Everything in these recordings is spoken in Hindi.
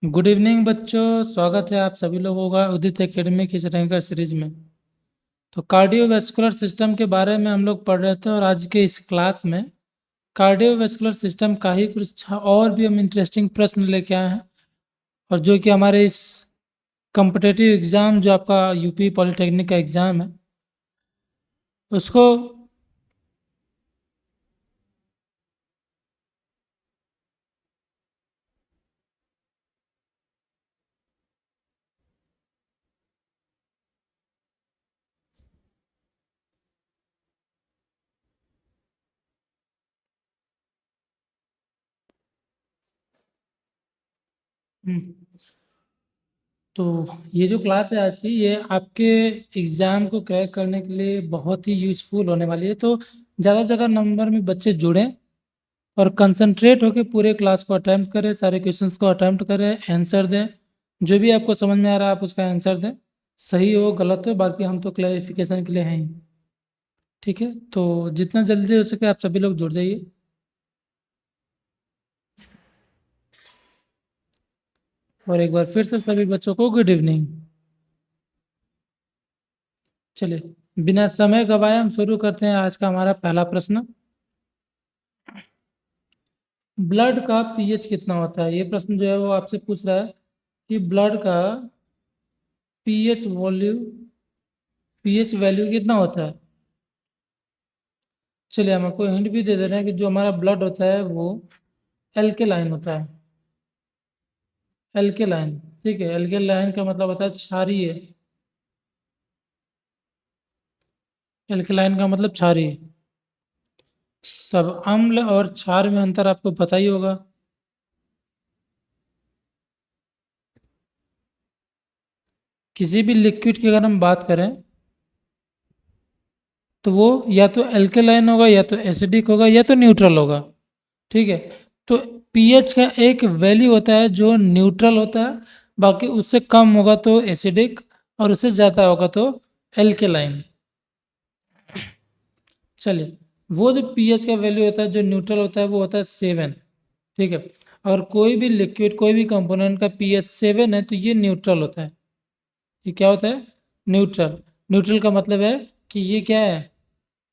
गुड इवनिंग बच्चों, स्वागत है आप सभी लोगों का उदित एकेडमी की रैंकर सीरीज में। तो कार्डियोवैस्कुलर सिस्टम के बारे में हम लोग पढ़ रहे थे और आज के इस क्लास में कार्डियोवैस्कुलर सिस्टम का ही कुछ और भी हम इंटरेस्टिंग प्रश्न लेके आए हैं। और जो कि हमारे इस कॉम्पिटिटिव एग्ज़ाम जो आपका यूपी पॉलिटेक्निक का एग्ज़ाम है उसको हम्म, तो ये जो क्लास है आज की, ये आपके एग्ज़ाम को क्रैक करने के लिए बहुत ही यूज़फुल होने वाली है। तो ज़्यादा से ज़्यादा नंबर में बच्चे जुड़ें और कंसंट्रेट होकर पूरे क्लास को अटेम्प्ट करें, सारे क्वेश्चंस को अटेम्प्ट करें, आंसर दें। जो भी आपको समझ में आ रहा है आप उसका आंसर दें, सही हो गलत हो, बाकी हम तो क्लैरिफिकेशन के लिए हैं ही। ठीक है, तो जितना जल्दी हो सके आप सभी लोग जुड़ जाइए। और एक बार फिर से सभी बच्चों को गुड इवनिंग। चलिए बिना समय गवाए हम शुरू करते हैं आज का हमारा पहला प्रश्न। ब्लड का पीएच कितना होता है? ये प्रश्न जो है वो आपसे पूछ रहा है कि ब्लड का पीएच वॉल्यू पीएच वैल्यू कितना होता है। चलिए हम आपको हिंट भी दे दे रहे हैं कि जो हमारा ब्लड होता है वो एल्केलाइन होता है। एल्केलाइन, ठीक है, एल्केलाइन का मतलब होता है क्षारीय। एल्केलाइन का मतलब क्षारीय। तब अम्ल और क्षार में अंतर आपको पता ही होगा। किसी भी लिक्विड की अगर हम बात करें तो वो या तो एल्केलाइन होगा, या तो एसिडिक होगा, या तो न्यूट्रल होगा। ठीक है, तो पीएच का एक वैल्यू होता है जो न्यूट्रल होता है, बाकी उससे कम होगा तो एसिडिक और उससे ज़्यादा होगा तो एल्केलाइन। चलिए, वो जो पीएच का वैल्यू होता है जो न्यूट्रल होता है वो होता है 7। ठीक है, और कोई भी लिक्विड कोई भी कंपोनेंट का पीएच 7 है तो ये न्यूट्रल होता है। ये क्या होता है? न्यूट्रल। न्यूट्रल का मतलब है कि ये क्या है?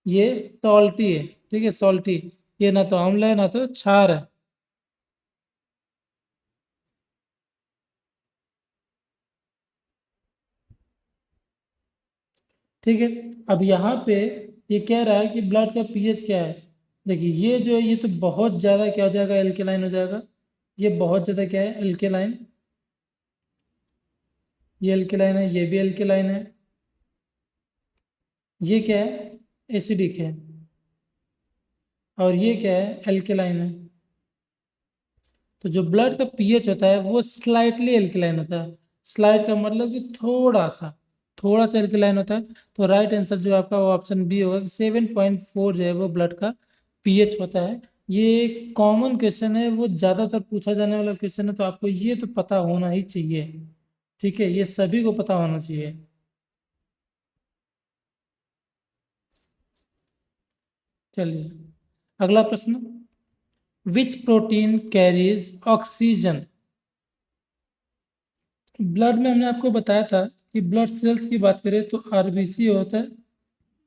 ये सॉल्टी है। ठीक है, सॉल्टी। ये ना तो अम्ल है ना तो क्षार है। ठीक है, अब यहाँ पे ये कह रहा है कि ब्लड का पीएच क्या है। देखिए ये जो है ये तो बहुत ज़्यादा क्या हो जाएगा? एल्केलाइन हो जाएगा। ये बहुत ज़्यादा क्या है? एल्केलाइन। ये एल्केलाइन है, ये भी एल्केलाइन है। ये क्या है? एसिडिक है। और ये क्या है? एल्केलाइन है। तो जो ब्लड का पीएच होता है वो स्लाइटली एल्केलाइन होता है। स्लाइट का मतलब कि थोड़ा सा एल्केलाइन होता है। तो राइट आंसर जो आपका वो ऑप्शन बी होगा कि 7.4 जो है वो ब्लड का पीएच होता है। ये कॉमन क्वेश्चन है, वो ज़्यादातर पूछा जाने वाला क्वेश्चन है, तो आपको ये तो पता होना ही चाहिए। ठीक है, ये सभी को पता होना चाहिए। चलिए अगला प्रश्न। विच प्रोटीन कैरीज ऑक्सीजन? ब्लड में हमने आपको बताया था कि ब्लड सेल्स की बात करें तो आरबीसी होता है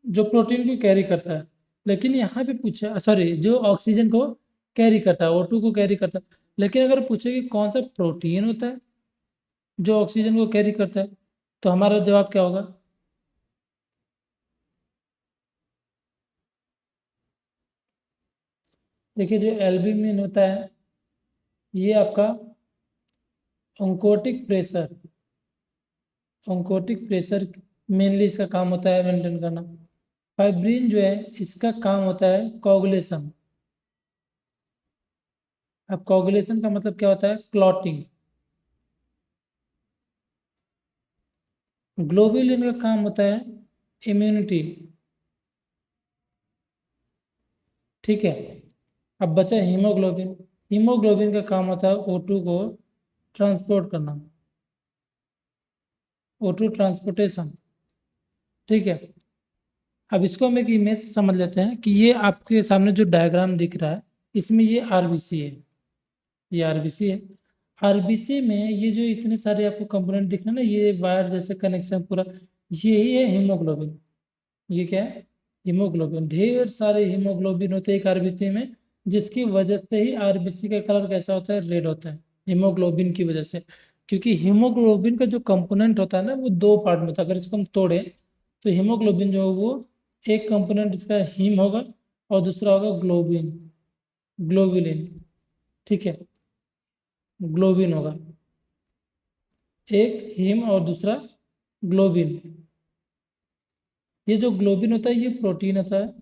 जो प्रोटीन को कैरी करता है। लेकिन यहाँ पे पूछा, सॉरी, जो ऑक्सीजन को कैरी करता है, O2 को कैरी करता है। लेकिन अगर पूछे कि कौन सा प्रोटीन होता है जो ऑक्सीजन को कैरी करता है, तो हमारा जवाब क्या होगा? देखिए जो एल्ब्यूमिन होता है ये आपका oncotic pressure oncotic pressure mainly इसका काम होता है मेंटेन करना। फाइब्रिन जो है इसका काम होता है कोगुलेशन। अब कोगुलेशन का मतलब क्या होता है? क्लॉटिंग। ग्लोबुलिन का काम होता है इम्यूनिटी। ठीक है, अब बचा हीमोग्लोबिन। हीमोग्लोबिन का काम होता है O2 को ट्रांसपोर्ट करना। O2 transportation. ठीक है, अब इसको हम एक इमेज से समझ लेते हैं कि ये आपके सामने जो डायग्राम दिख रहा है इसमें ये आरबीसी है। ये आरबीसी है। आरबीसी में ये जो इतने सारे आपको कंपोनेंट दिख रहे हैं ना, ये वायर जैसे कनेक्शन पूरा, यही है हीमोग्लोबिन। ये क्या है? हीमोग्लोबिन। ढेर सारे हीमोग्लोबिन होते हैं एक आरबीसी में, जिसकी वजह से ही आरबीसी का कलर कैसा होता है? रेड होता है, हीमोग्लोबिन की वजह से। क्योंकि हीमोग्लोबिन का जो कंपोनेंट होता है ना, वो दो पार्ट में होता है। अगर इसको हम तोड़े तो हीमोग्लोबिन जो है वो, एक कंपोनेंट इसका हीम होगा और दूसरा होगा ग्लोबिन, ग्लोबुलिन। ठीक है, ग्लोबिन होगा, एक हीम और दूसरा ग्लोबिन। ये जो ग्लोबिन होता है ये प्रोटीन होता है,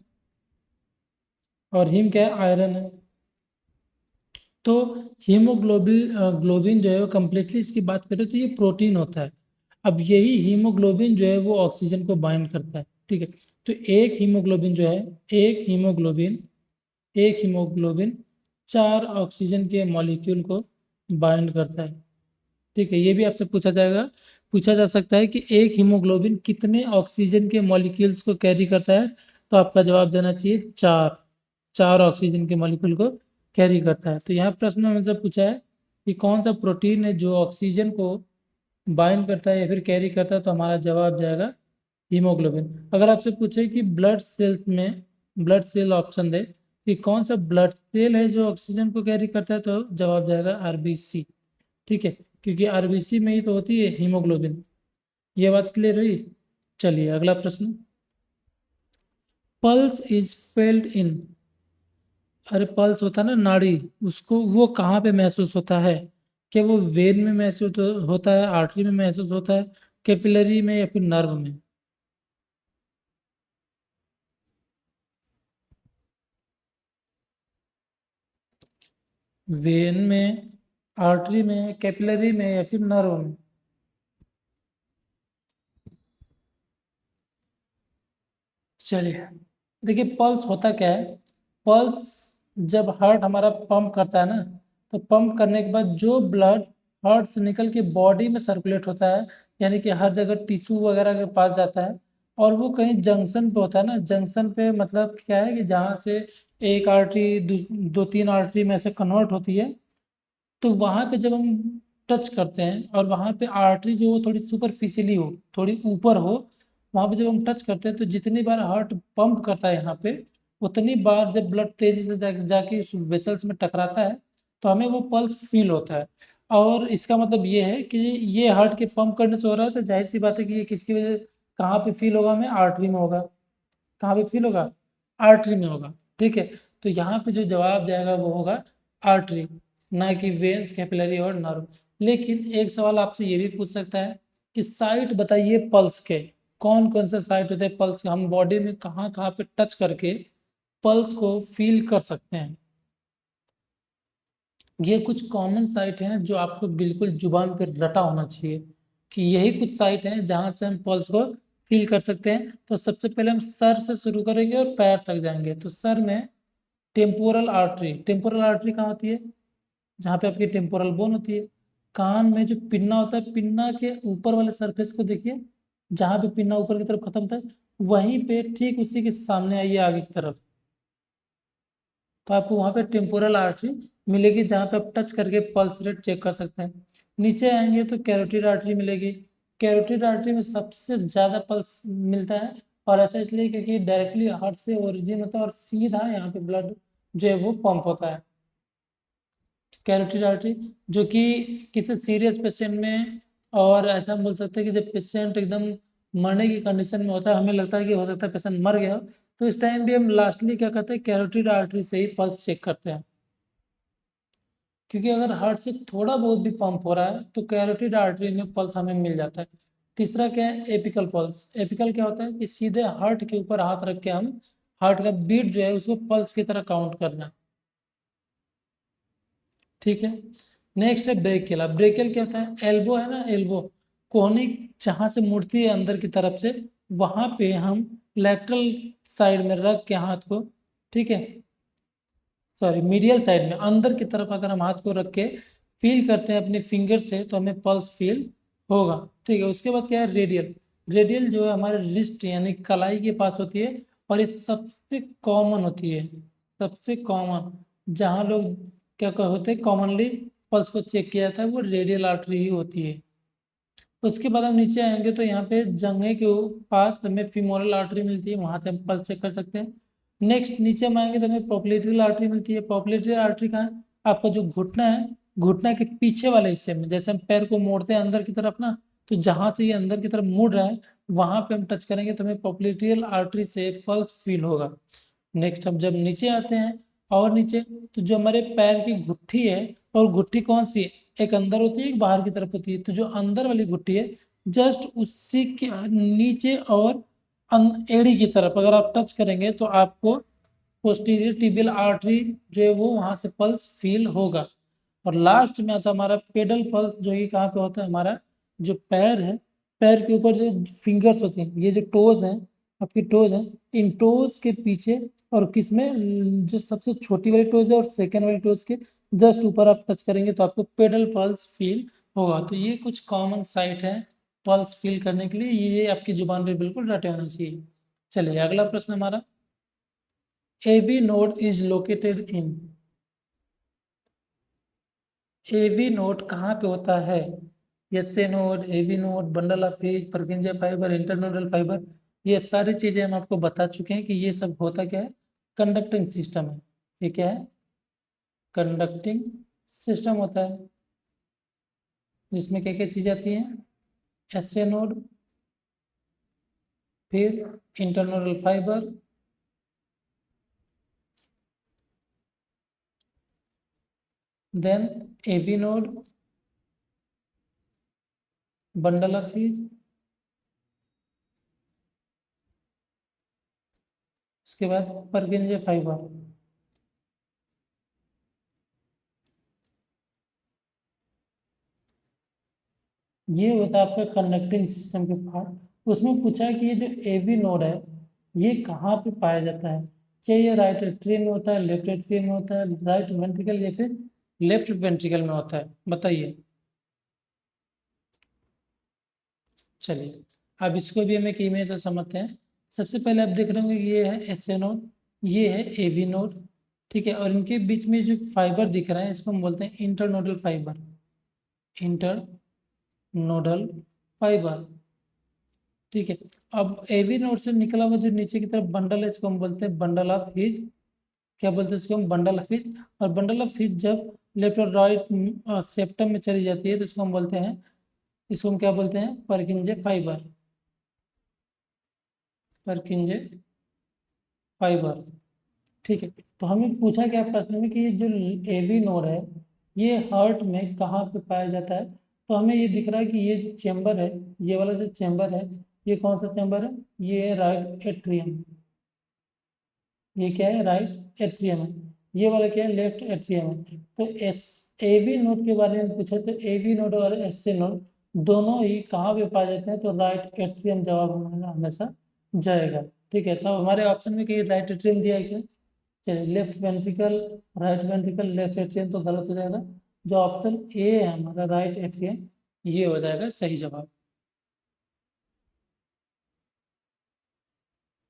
और हीम क्या है? आयरन है। तो हीमोग्लोबिन ग्लोबिन जो है वो कम्प्लीटली इसकी बात करें तो ये प्रोटीन होता है। अब यही हीमोग्लोबिन जो है वो ऑक्सीजन को बाइंड करता है। ठीक है, तो एक हीमोग्लोबिन जो है, एक हीमोग्लोबिन एक हीमोग्लोबिन 4 ऑक्सीजन के मॉलिक्यूल को बाइंड करता है। ठीक है, ये भी आपसे पूछा जाएगा, पूछा जा सकता है कि एक हीमोग्लोबिन कितने ऑक्सीजन के मॉलिक्यूल्स को कैरी करता है? तो आपका जवाब देना चाहिए 4। 4 ऑक्सीजन के मॉलिक्यूल को कैरी करता है। तो यहाँ प्रश्न में हमसे पूछा है कि कौन सा प्रोटीन है जो ऑक्सीजन को बाइंड करता है या फिर कैरी करता है, तो हमारा जवाब जाएगा हीमोग्लोबिन। अगर आपसे पूछे कि ब्लड सेल्स में, ब्लड सेल ऑप्शन दे कि कौन सा ब्लड सेल है जो ऑक्सीजन को कैरी करता है, तो जवाब जाएगा आरबीसी। ठीक है, क्योंकि आरबीसी में ही तो होती है हीमोग्लोबिन। ये बात क्लियर हुई? चलिए अगला प्रश्न। पल्स इज फेल्ट इन, अरे पल्स होता है ना नाड़ी, उसको वो कहाँ पे महसूस होता है? क्या वो वेन में महसूस होता है, आर्टरी में महसूस होता है, कैपिलरी में, या फिर नर्व में? वेन में, आर्टरी में, कैपिलरी में, या फिर नर्व में? चलिए, देखिए पल्स होता क्या है। पल्स जब हार्ट हमारा पंप करता है ना, तो पंप करने के बाद जो ब्लड हार्ट से निकल के बॉडी में सर्कुलेट होता है, यानी कि हर जगह टिश्यू वगैरह के पास जाता है, और वो कहीं जंक्शन पे होता है ना। जंक्शन पे मतलब क्या है कि जहाँ से एक आर्टरी दो तीन आर्टरी में से कन्वर्ट होती है, तो वहाँ पे जब हम टच करते हैं और वहाँ पे आर्टरी जो हो थोड़ी सुपरफिशियली हो, थोड़ी ऊपर हो, वहाँ पे जब हम टच करते हैं तो जितनी बार हार्ट पंप करता है यहाँ पे, उतनी बार जब ब्लड तेजी से जाके उस वेसल्स में टकराता है, तो हमें वो पल्स फील होता है। और इसका मतलब ये है कि ये हार्ट के पंप करने से हो रहा है, तो जाहिर सी बात है कि ये किसकी वजह, कहाँ पे फील होगा? हमें आर्टरी में होगा। कहाँ पे फील होगा? आर्टरी में होगा। ठीक है, तो यहाँ पे जो जवाब जाएगा वो होगा आर्टरी, ना कि वेन्स, कैपिलरी और नर्व। लेकिन एक सवाल आपसे ये भी पूछ सकता है कि साइट बताइए पल्स के, कौन कौन से साइट होते हैं पल्स के, हम बॉडी में कहाँ कहाँ पे टच करके पल्स को फील कर सकते हैं। ये कुछ कॉमन साइट हैं जो आपको बिल्कुल जुबान पर रटा होना चाहिए कि यही कुछ साइट हैं जहाँ से हम पल्स को फील कर सकते हैं। तो सबसे पहले हम सर से शुरू करेंगे और पैर तक जाएंगे। तो सर में टेम्पोरल आर्टरी, टेम्पोरल आर्टरी कहाँ होती है? जहाँ पे आपकी टेम्पोरल बोन होती है। कान में जो पिन्ना होता है, पिन्ना के ऊपर वाले सरफेस को देखिए, जहाँ पे पिन्ना ऊपर की तरफ खत्म होता है, वहीं पे ठीक उसी के सामने आइए आगे की तरफ, तो आपको वहाँ पे टेम्पोरल आर्टरी मिलेगी, जहाँ पे आप टच करके पल्स रेट चेक कर सकते हैं। नीचे आएंगे तो कैरोटिड आर्टरी मिलेगी। कैरोटिड आर्टरी में सबसे ज़्यादा पल्स मिलता है, और ऐसा इसलिए क्योंकि डायरेक्टली हार्ट से ओरिजिन होता है और सीधा यहाँ पे ब्लड जो है वो पंप होता है। कैरोटिड आर्टरी, जो कि किसी सीरियस पेशेंट में, और ऐसा हम बोल सकते हैं कि जब पेशेंट एकदम मरने की कंडीशन में होता है, हमें लगता है कि हो सकता है पेशेंट मर गया हो, तो इस टाइम भी हम लास्टली क्या करते हैं? कैरोटिड आर्टरी से ही पल्स चेक करते हैं। क्योंकि अगर हार्ट से थोड़ा बहुत भी पंप हो रहा है तो कैरोटिड आर्टरी में पल्स हमें मिल जाता है। तीसरा क्या है? Apical pulse. एपिकल क्या होता है कि सीधे हार्ट के ऊपर हाथ रख के हम हार्ट का बीट जो है उसको पल्स की तरह काउंट करना। ठीक है, नेक्स्ट है ब्रेकियल। अब ब्रेकियल क्या होता है? एल्बो है ना, एल्बो, कोहनी जहाँ से मुड़ती है अंदर की तरफ से, वहां पे हम लेटरल साइड में रख के हाथ को, ठीक है, सॉरी मीडियल साइड में अंदर की तरफ अगर हम हाथ को रख के फील करते हैं अपने फिंगर से, तो हमें पल्स फील होगा। ठीक है, उसके बाद क्या है? रेडियल। रेडियल जो है हमारे रिस्ट यानी कलाई के पास होती है, और ये सबसे कॉमन होती है, सबसे कॉमन, जहाँ लोग क्या होते हैं कॉमनली पल्स को चेक किया जाता है वो रेडियल आर्टरी ही होती है। उसके बाद हम नीचे आएंगे तो यहाँ पे जंघे के पास हमें फीमोरल आर्टरी मिलती है, वहां से हम पल्स चेक कर सकते हैं। नेक्स्ट नीचे हम आएंगे तो हमें पॉपुलेटरी आर्टरी मिलती है। पॉपुलेटरी आर्टरी कहाँ है? आपका जो घुटना है, घुटना के पीछे वाले हिस्से में, जैसे हम पैर को मोड़ते हैं अंदर की तरफ ना, तो जहां से ये अंदर की तरफ मुड़ रहा है वहां पे हम टच करेंगे तो हमें पॉपुलेटरी आर्टरी से पल्स फील होगा। नेक्स्ट हम जब नीचे आते हैं और नीचे, तो जो हमारे पैर की गुट्ठी है, और गुट्ठी कौन सी है, एक अंदर होती है एक बाहर की तरफ होती है, तो जो अंदर वाली गुट्ठी है जस्ट उसी के नीचे और एड़ी की तरफ अगर आप टच करेंगे तो आपको पोस्टीरियर टिबियल आर्टरी जो है वो वहां से पल्स फील होगा। और लास्ट में आता है हमारा पेडल पल्स, जो कि कहाँ पे होता है, हमारा जो पैर है, पैर के ऊपर जो फिंगर्स होती हैं, ये जो टोज हैं, आपकी टोज हैं, इन टोज के पीछे और किसमें, जो सबसे छोटी वाली टोज है और सेकेंड वाली टोज के जस्ट ऊपर आप टच करेंगे तो आपको पेडल पल्स फील होगा। तो ये कुछ कॉमन साइट है पल्स फील करने के लिए, ये आपकी जुबान पे बिल्कुल रटे होना चाहिए। चलिए अगला प्रश्न हमारा, AV node is located in, AV node कहाँ पे होता है? SA node, AV node, bundle of His, Purkinje fibre, internodal fibre, ये सारी चीजें हम आपको बता चुके हैं कि ये सब होता क्या है, कंडक्टिंग सिस्टम है। ये क्या है? कंडक्टिंग सिस्टम होता है, जिसमें क्या क्या चीजें आती हैं, एसए नोड, फिर internodal fibre, then AV node, bundle of His, उसके बाद पर्किंजे फाइबर। ये होता है आपका कंडक्टिंग सिस्टम के पार्ट। उसमें पूछा है कि ये जो एवी नोड है ये कहाँ पे पाया जाता है? क्या ये राइट एट्रियम में होता है, लेफ्ट एट्रियम में होता है, राइट वेंट्रिकल या फिर लेफ्ट वेंट्रिकल में होता है, बताइए। चलिए अब इसको भी हम एक इमेज से समझते हैं। सबसे पहले आप देख रहे होंगे ये है एस ए नोड, ये है ए वी नोड, ठीक है, और इनके बीच में जो फाइबर दिख रहा है इसको हम बोलते हैं इंटरनोडल फाइबर, इंटरनोडल फाइबर, ठीक है। अब एवी नोड से निकला हुआ जो नीचे की तरफ बंडल है इसको हम बोलते हैं बंडल ऑफ हिज, क्या बोलते हैं इसको हम, बंडल ऑफ हिज। और बंडल ऑफ हिज जब लेफ्ट और राइट सेप्टम में चली जाती है तो इसको हम बोलते हैं, इसको हम क्या बोलते हैं, परकिंजे फाइबर, परकिंजे फाइबर, ठीक है। तो हमें पूछा क्या प्रश्न में कि ये जो एवी नोड है ये हार्ट में कहाँ पे पाया जाता है? तो हमें ये दिख रहा है कि ये जो चेम्बर है, ये वाला जो चेम्बर है, ये कौन सा चेम्बर है, ये है राइट एट्रियम, ये क्या है, राइट एट्रियम है। ये वाला क्या है, लेफ्ट एट्रियम है। तो एस एवी नोड के बारे में पूछे तो एवी नोड और एस ए नोड दोनों ही कहाँ पे पाए जाते हैं, तो राइट एट्रियम जवाब हमारा हमेशा जाएगा, ठीक है। तो हमारे ऑप्शन में कहीं राइट एट्रियम दिया है क्या? चलिए left ventricle, right ventricle, left atrium तो गलत हो जाएगा। जो ऑप्शन ए है हमारा राइट एट्रियम, ये हो जाएगा सही जवाब,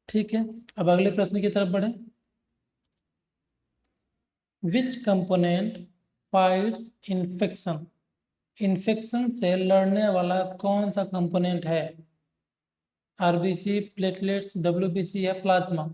ठीक है। अब अगले प्रश्न की तरफ बढ़ें। विच कंपोनेंट फाइट्स इन्फेक्शन, इन्फेक्शन से लड़ने वाला कौन सा कंपोनेंट है? आरबीसी, प्लेटलेट्स, डब्ल्यूबीसी या प्लाज्मा?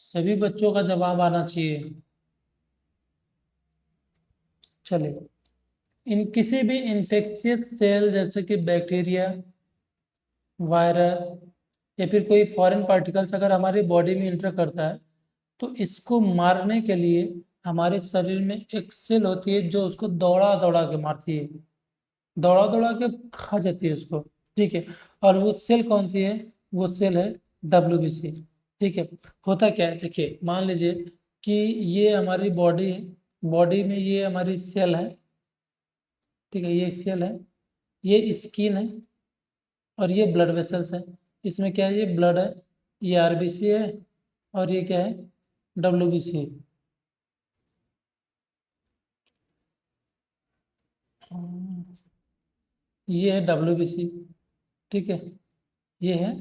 सभी बच्चों का जवाब आना चाहिए। चलिए, इन किसी भी इन्फेक्शियस सेल जैसे कि बैक्टीरिया, वायरस या फिर कोई फॉरेन पार्टिकल्स अगर हमारी बॉडी में इंटर करता है तो इसको मारने के लिए हमारे शरीर में एक सेल होती है जो उसको दौड़ा दौड़ा के मारती है, दौड़ा दौड़ा के खा जाती है उसको, ठीक है। और वो सेल कौन सी है? वो सेल है डब्ल्यूबीसी। ठीक है। होता क्या है, देखिए मान लीजिए कि ये हमारी बॉडी है, बॉडी में ये हमारी सेल है, ठीक है, ये सेल है, ये स्किन है, और ये ब्लड वेसल्स है। इसमें क्या है, ये ब्लड है, ये आरबीसी है, और ये क्या है, डब्ल्यूबीसी है। ये है डब्ल्यूबीसी, ठीक है, ये है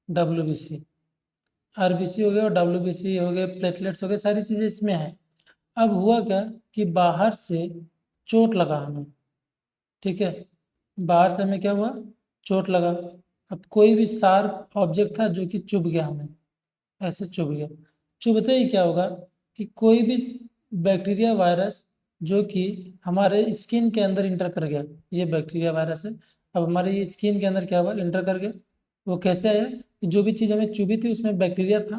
डब्ल्यूबीसी। आरबीसी हो गया और डब्ल्यूबीसी हो गए, प्लेटलेट्स हो गए, सारी चीज़ें इसमें हैं। अब हुआ क्या कि बाहर से चोट लगा हमें, ठीक है, बाहर से हमें क्या हुआ, चोट लगा। अब कोई भी शार्प ऑब्जेक्ट था जो कि चुभ गया हमें, ऐसे चुभ गया। चुभते ही क्या होगा कि कोई भी बैक्टीरिया वायरस जो कि हमारे स्किन के अंदर इंटर कर गया, ये बैक्टीरिया वायरस है, अब हमारे ये स्किन के अंदर क्या हुआ, इंटर कर गया। वो कैसे आया कि जो भी चीज़ हमें चुभी थी उसमें बैक्टीरिया था,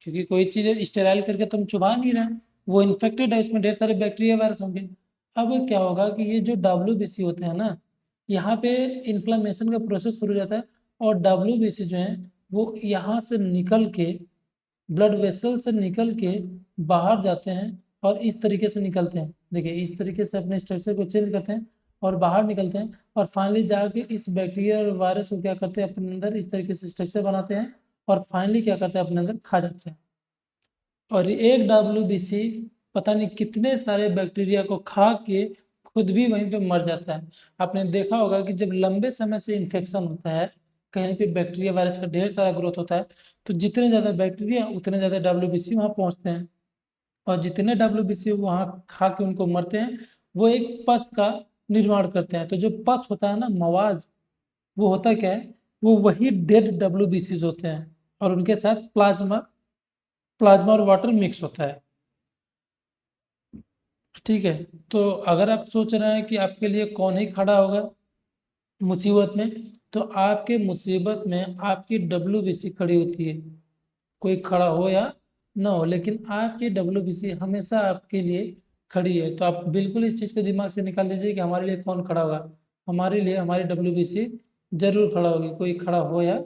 क्योंकि कोई चीज़ स्टेराइल करके तुम चुभा नहीं रहे, वो इन्फेक्टेड है, उसमें ढेर सारे बैक्टीरिया वायरस होंगे। अब क्या होगा कि ये जो डब्ल्यूबीसी होते हैं ना, यहाँ पे इन्फ्लामेशन का प्रोसेस शुरू हो जाता है, और डब्ल्यूबीसी जो है वो यहाँ से निकल के, ब्लड वेसल से निकल के बाहर जाते हैं, और इस तरीके से निकलते हैं। देखिए इस तरीके से अपने स्ट्रक्चर को चेंज करते हैं और बाहर निकलते हैं, और फाइनली जाके इस बैक्टीरिया और वायरस को क्या करते हैं, अपने अंदर इस तरीके से स्ट्रक्चर बनाते हैं, और फाइनली क्या करते हैं, अपने अंदर खा जाते हैं। और एक डब्ल्यूबीसी पता नहीं कितने सारे बैक्टीरिया को खा के खुद भी वहीं पे मर जाता है। आपने देखा होगा कि जब लंबे समय से इन्फेक्शन होता है, कहीं पे बैक्टीरिया वायरस का ढेर सारा ग्रोथ होता है, तो जितने ज़्यादा बैक्टीरिया उतने ज़्यादा डब्ल्यूबीसी वहाँ पहुँचते हैं, और जितने डब्ल्यूबीसी वहाँ खा के उनको मरते हैं, वो एक पस का निर्माण करते हैं। तो जो पस होता है ना, मवाज, वो होता क्या है, वो वही डेड डब्ल्यूबीसीज होते हैं, और उनके साथ प्लाज्मा प्लाज्मा और वाटर मिक्स होता है। ठीक है। तो अगर आप सोच रहे हैं कि आपके लिए कौन ही खड़ा होगा मुसीबत में, तो आपके मुसीबत में आपकी डब्ल्यूबीसी खड़ी होती है। कोई खड़ा हो या ना हो, लेकिन आपकी डब्ल्यूबीसी हमेशा आपके लिए खड़ी है। तो आप बिल्कुल इस चीज़ को दिमाग से निकाल लीजिए कि हमारे लिए कौन खड़ा होगा। हमारे लिए हमारी डब्ल्यूबीसी जरूर खड़ा होगी, कोई खड़ा हो या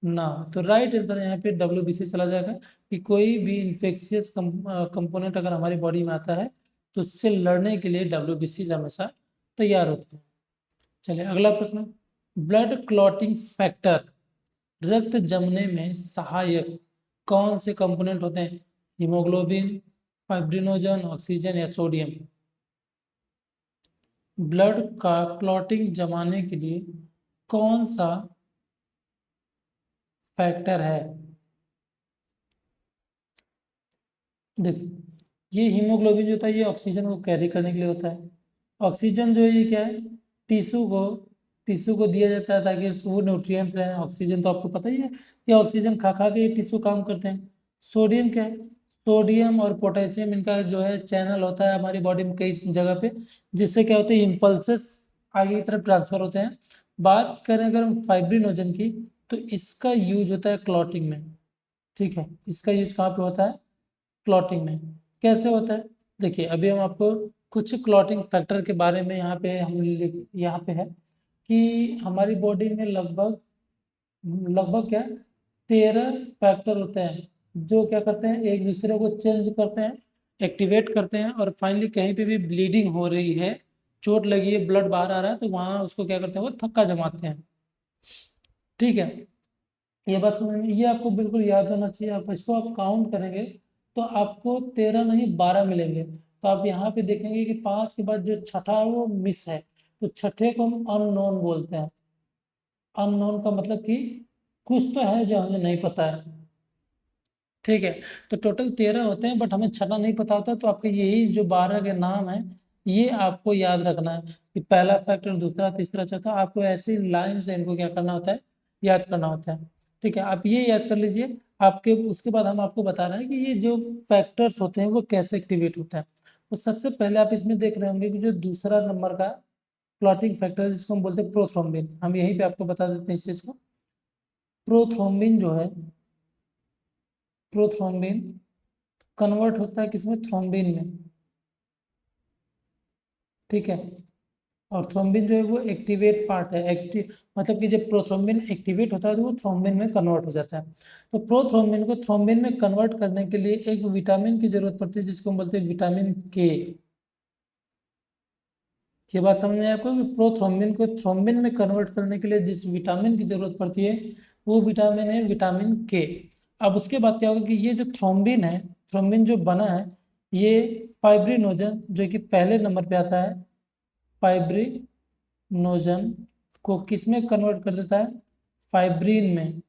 ना हो। तो राइट आंसर यहाँ पे डब्ल्यूबीसी चला जाएगा, कि कोई भी इंफेक्शियस कंपोनेंट अगर हमारी बॉडी में आता है, तो उससे लड़ने के लिए डब्ल्यूबीसी हमेशा तैयार होते हैं। चलिए अगला प्रश्न, ब्लड क्लॉटिंग फैक्टर, रक्त जमने में सहायक कौन से कंपोनेंट होते हैं, हीमोग्लोबिन, फाइब्रिनोजन, ऑक्सीजन या सोडियम। ब्लड का क्लॉटिंग जमाने के लिए कौन सा फैक्टर है। देखिए ये हीमोग्लोबिन जो होता है, ये ऑक्सीजन को कैरी करने के लिए होता है। ऑक्सीजन जो है ये क्या है, टिश्यू को टिश्यू को दिया जाता है ताकि वो न्यूट्रिएंट रहे। ऑक्सीजन तो आपको पता ही है कि ऑक्सीजन खा खा के टिश्यू काम करते हैं। सोडियम क्या है, सोडियम और पोटेशियम इनका जो है चैनल होता है हमारी बॉडी में कई जगह पे, जिससे क्या होते हैं, इम्पल्सेस आगे की तरफ ट्रांसफर होते हैं। बात करें अगर हम फाइब्रिनोजन की, तो इसका यूज होता है क्लॉटिंग में। ठीक है, इसका यूज कहाँ पे होता है, क्लॉटिंग में। कैसे होता है, देखिए अभी हम आपको कुछ क्लॉटिंग फैक्टर के बारे में यहाँ पे है कि हमारी बॉडी में लगभग लगभग क्या 13 फैक्टर होते हैं, जो क्या करते हैं, एक दूसरे को चेंज करते हैं, एक्टिवेट करते हैं, और फाइनली कहीं पे भी ब्लीडिंग हो रही है, चोट लगी है, ब्लड बाहर आ रहा है, तो वहाँ उसको क्या करते हैं, वो थक्का जमाते हैं। ठीक है, ये बात समझ में, ये आपको बिल्कुल याद होना चाहिए। आप इसको आप काउंट करेंगे तो आपको 13 नहीं 12 मिलेंगे। तो आप यहाँ पे देखेंगे कि 5 के बाद जो छठा है वो मिस है, तो छठे को हम अननोन बोलते हैं। अननोन का मतलब कि कुछ तो है जो हमें नहीं पता है। ठीक है, तो टोटल 13 होते हैं, बट हमें छठा नहीं पता होता, तो आपके यही जो 12 के नाम है, ये आपको याद रखना है कि पहला फैक्टर, दूसरा, तीसरा, चौथा, आपको ऐसी लाइन से इनको क्या करना होता है, याद करना होता है। ठीक है, आप ये याद कर लीजिए। आपके उसके बाद हम आपको बता रहे हैं कि ये जो फैक्टर्स होते हैं वो कैसे एक्टिवेट होता है। तो सबसे पहले आप इसमें देख रहे होंगे कि जो दूसरा नंबर का क्लॉटिंग फैक्टर है, जिसको हम बोलते हैं प्रोथ्रोम्बिन, हम यहीं पे आपको बता देते हैं इस चीज को। प्रोथ्रोम्बिन जो है, प्रोथ्रोम्बिन कन्वर्ट होता है किसमें, थ्रोम्बिन में। ठीक है, और थ्रोम्बिन जो है वो एक्टिवेट पार्ट है। एक्टिव मतलब कि जब प्रोथ्रोम्बिन एक्टिवेट होता है तो वो थ्रोम्बिन में कन्वर्ट हो जाता है। तो प्रोथ्रोम्बिन को थ्रोम्बिन में कन्वर्ट करने के लिए एक विटामिन की जरूरत पड़ती है जिसको हम बोलते हैं विटामिन के। ये बात समझ में आई आपको कि प्रोथ्रोम्बिन को थ्रोम्बिन में कन्वर्ट करने के लिए जिस विटामिन की जरूरत पड़ती है वो विटामिन है विटामिन के। अब उसके बाद क्या होगा कि ये जो थ्रोम्बिन है, थ्रोम्बिन जो बना है, ये फाइब्रिनोजन जो कि पहले नंबर पे आता है, फाइब्रिनोजन को किस में कन्वर्ट कर देता है? फाइब्रिन में।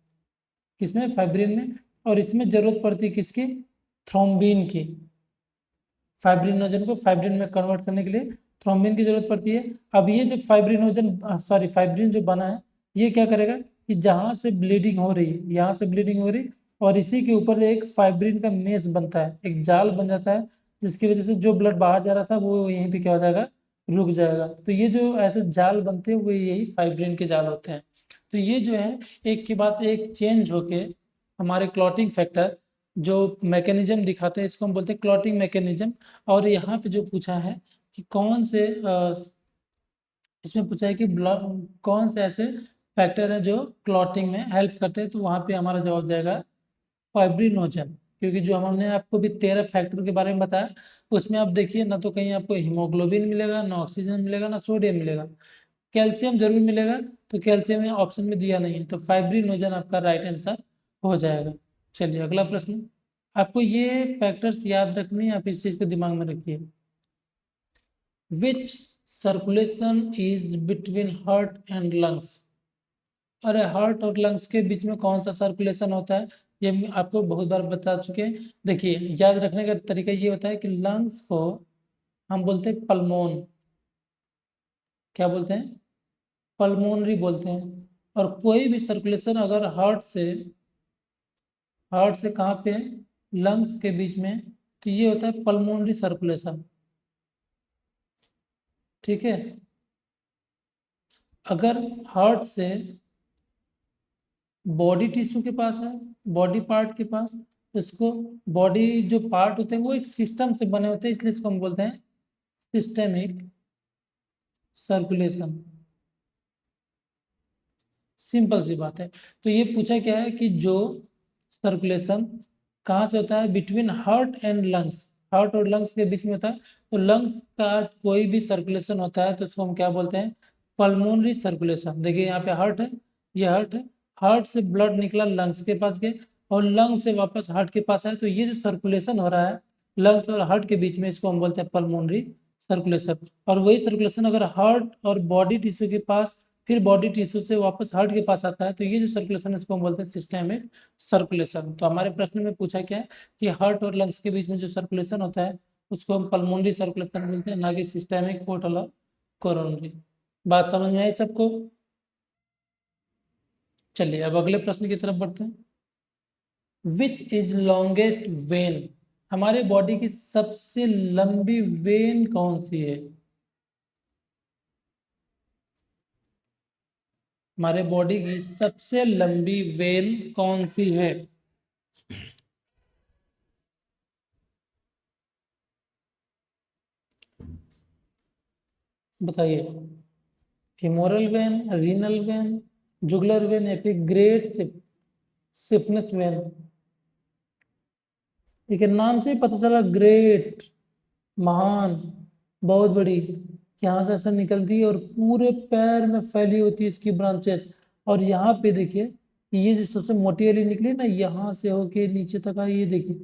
किसमें? फाइब्रिन में। और इसमें जरूरत पड़ती है किसकी? थ्रोम्बिन की। फाइब्रिनोजन को फाइब्रिन में कन्वर्ट करने के लिए थ्रोम्बिन की जरूरत पड़ती है। अब ये जो फाइब्रिन जो बना है, ये क्या करेगा कि जहाँ से ब्लीडिंग हो रही है, यहाँ से ब्लीडिंग हो रही, और इसी के ऊपर एक फाइब्रिन का मेश बनता है, एक जाल बन जाता है, जिसकी वजह से जो ब्लड बाहर जा रहा था वो यहीं पे क्या हो जाएगा? रुक जाएगा। तो ये जो ऐसे जाल बनते हैं वो यही फाइब्रिन के जाल होते हैं। तो ये जो है एक के बाद एक चेंज होके हमारे क्लॉटिंग फैक्टर जो मैकेनिज्म दिखाते हैं इसको हम बोलते हैं क्लॉटिंग मैकेनिज्म। और यहाँ पे जो पूछा है कि कौन से इसमें पूछा है कि कौन से ऐसे फैक्टर हैं जो क्लॉटिंग में हेल्प करते हैं, तो वहाँ पे हमारा जवाब जाएगा फाइब्रिनोजन। क्योंकि जो हमने आपको भी 13 फैक्टर के बारे में बताया, उसमें आप देखिए ना तो कहीं आपको हीमोग्लोबिन मिलेगा, ना ऑक्सीजन मिलेगा, ना सोडियम मिलेगा। कैल्शियम जरूर मिलेगा, तो कैल्शियम ऑप्शन में दिया नहीं है, तो फाइब्रिनोजन आपका राइट आंसर हो जाएगा। चलिए अगला प्रश्न। आपको ये फैक्टर्स याद रखनी है, आप इस चीज को दिमाग में रखिए। Which circulation is between heart and lungs? अरे हार्ट और लंग्स के बीच में कौन सा सर्कुलेशन होता है? ये हम आपको बहुत बार बता चुके हैं। देखिए याद रखने का तरीका ये होता है कि लंग्स को हम बोलते हैं पल्मोन। क्या बोलते हैं? पल्मोनरी बोलते हैं। और कोई भी सर्कुलेशन अगर हार्ट से कहाँ पे? लंग्स के बीच में, तो ये होता है पल्मोनरी सर्कुलेशन। ठीक है। अगर हार्ट से बॉडी टिश्यू के पास है, बॉडी पार्ट के पास, तो इसको बॉडी जो पार्ट होते हैं वो एक सिस्टम से बने होते हैं, इसलिए इसको हम बोलते हैं सिस्टेमिक सर्कुलेशन। सिंपल सी बात है। तो ये पूछा क्या है कि जो सर्कुलेशन कहाँ से होता है? Between heart and lungs. Heart और लंग्स के बीच में होता है। तो लंग्स का कोई भी सर्कुलेशन होता है तो उसको हम क्या बोलते हैं? Pulmonary circulation. देखिए यहाँ पे हार्ट है, ये हार्ट है, हार्ट से ब्लड निकला लंग्स के पास गए, और लंग्स से वापस हार्ट के पास आया, तो ये जो सर्कुलेशन हो रहा है लंग्स और हार्ट के बीच में, इसको हम बोलते हैं पल्मोनरी सर्कुलेशन। और वही सर्कुलेशन अगर हार्ट और बॉडी टिश्यू के पास, फिर बॉडी टिश्यू से वापस हार्ट के पास आता है, तो ये जो सर्कुलेशन है इसको हम बोलते हैं सिस्टेमिक सर्कुलेशन। तो हमारे प्रश्न में पूछा क्या है कि हार्ट और लंग्स के बीच में जो सर्कुलेशन होता है उसको हम पल्मोनरी सर्कुलेशन बोलते हैं, ना कि सिस्टेमिक पोर्टल और कोरोनरी। बात समझ में आई सबको? चलिए अब अगले प्रश्न की तरफ बढ़ते हैं। Which is longest when? हमारे बॉडी की सबसे लंबी वेन कौन सी है? हमारे बॉडी की सबसे लंबी वेन कौन सी है? बताइए। Femoral vein, renal vein, jugular vein, या फिर ग्रेट सिफिनस वेन? ठीक है, नाम से ही पता चला ग्रेट, महान, बहुत बड़ी, यहाँ से ऐसा निकलती है और पूरे पैर में फैली होती है इसकी ब्रांचेस। और यहाँ पे देखिए कि ये जो सबसे मोटी वाली निकली ना, यहाँ से होके नीचे तक आई, ये देखिए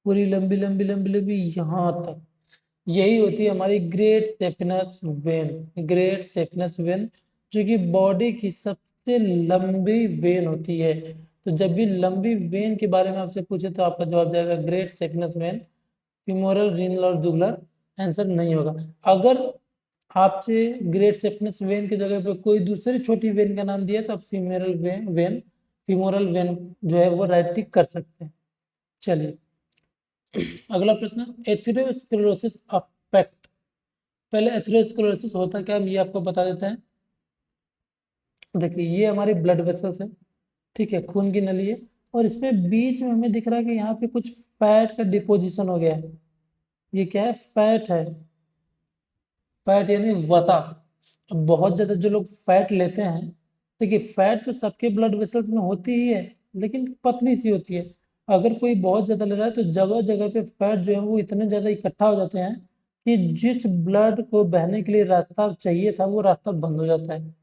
पूरी लंबी लंबी लंबी लंबी यहाँ तक, यही होती है हमारी ग्रेट सेफिनस वेन। ग्रेट सेफिनस वेन जो कि बॉडी की सबसे लंबी वेन होती है। तो जब भी लंबी वेन के बारे में आपसे पूछे तो आपका जवाब जाएगा ग्रेट सेफिनस वेन। फीमोरल, रीनल और जुगलर आंसर नहीं होगा। अगर आपसे ग्रेट सेफिनस वेन की जगह पे कोई दूसरी छोटी वेन का नाम दिया तो आप फीमोरल वेन जो है वो राइट टिक कर सकते हैं। चलिए अगला प्रश्न, एथेरोस्क्लेरोसिस अफेक्ट। पहले एथेरोस्क्लेरोसिस होता क्या है ये आपको बता देते हैं। देखिए ये हमारी ब्लड वेसल्स है, ठीक है, खून की नली है, और इसमें बीच में हमें दिख रहा है कि यहाँ पे कुछ फैट का डिपोजिशन हो गया है। ये क्या है? फैट है। फैट यानी वसा। अब बहुत ज़्यादा जो लोग फैट लेते हैं, देखिए फैट तो सबके ब्लड वेसल्स में होती ही है, लेकिन पतली सी होती है। अगर कोई बहुत ज़्यादा ले रहा है तो जगह जगह पे फैट जो है वो इतने ज़्यादा इकट्ठा हो जाते हैं कि जिस ब्लड को बहने के लिए रास्ता चाहिए था वो रास्ता बंद हो जाता है।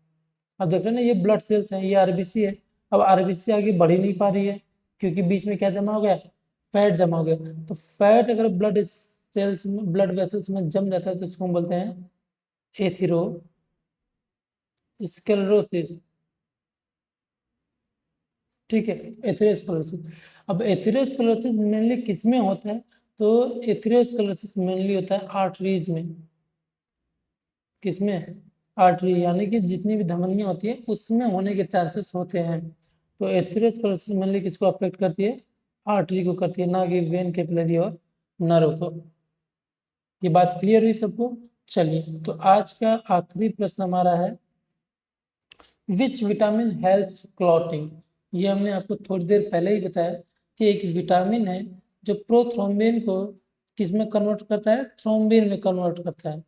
अब देख रहे हैं ना, ये ब्लड सेल्स हैं, ये आरबीसी है। अब आरबीसी आगे बढ़ ही नहीं पा रही है क्योंकि बीच में क्या जमा हो गया, फैट जमा हो गया। तो फैट अगर ब्लड सेल्स में, ब्लड वेसल्स में जम जाता है तो इसको हम बोलते हैं एथेरोस्क्लेरोसिस। ठीक है, एथेरोस्क्लेरोसिस। अब एथेरोस्क्लेरोसिस मेनली किस में होता है, तो एथेरोस्क्लेरोसिस मेनली होता है आर्टरीज में। किसमें? आर्टरी, यानी कि जितनी भी धमनियां होती है उसमें होने के चांसेस होते हैं। तो एथेरोस्क्लेरोसिस मेनली किसको अफेक्ट करती है? आर्टरी को करती है, ना कि वेन कैपिलरी और नर्व को। ये बात क्लियर हुई सबको? चलिए, तो आज का आखिरी प्रश्न हमारा है, विच विटामिन हेल्प्स क्लॉटिंग। ये हमने आपको थोड़ी देर पहले ही बताया कि एक विटामिन है जो प्रोथ्रोम्बिन को किस में कन्वर्ट करता है? थ्रोम्बिन में कन्वर्ट करता है।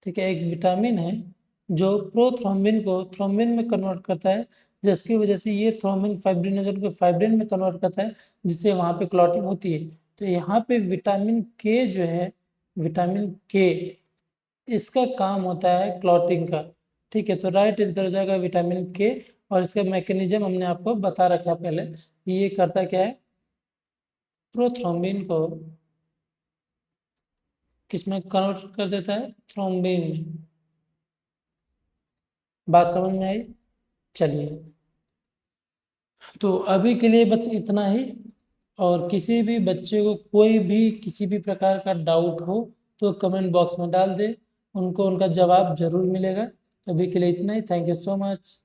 ठीक है, एक विटामिन है जो प्रोथ्रोम्बिन को थ्रोम्बिन में कन्वर्ट करता है, जिसकी वजह से ये थ्रोम्बिन फाइब्रिनोजन को फाइब्रिन में कन्वर्ट करता है, जिससे वहाँ पे क्लॉटिंग होती है। तो यहाँ पे विटामिन के जो है, विटामिन के, इसका काम होता है क्लॉटिंग का। ठीक है, तो राइट आंसर हो जाएगा विटामिन के। और इसका मैकेनिज्म हमने आपको बता रखा है पहले, ये करता क्या है, प्रोथ्रोम्बिन को किसमें कन्वर्ट कर देता है? थ्रोम्बिन में। बात समझ में आई? चलिए, तो अभी के लिए बस इतना ही। और किसी भी बच्चे को कोई भी किसी भी प्रकार का डाउट हो तो कमेंट बॉक्स में डाल दे, उनको उनका जवाब जरूर मिलेगा। अभी के लिए इतना ही। Thank you so much.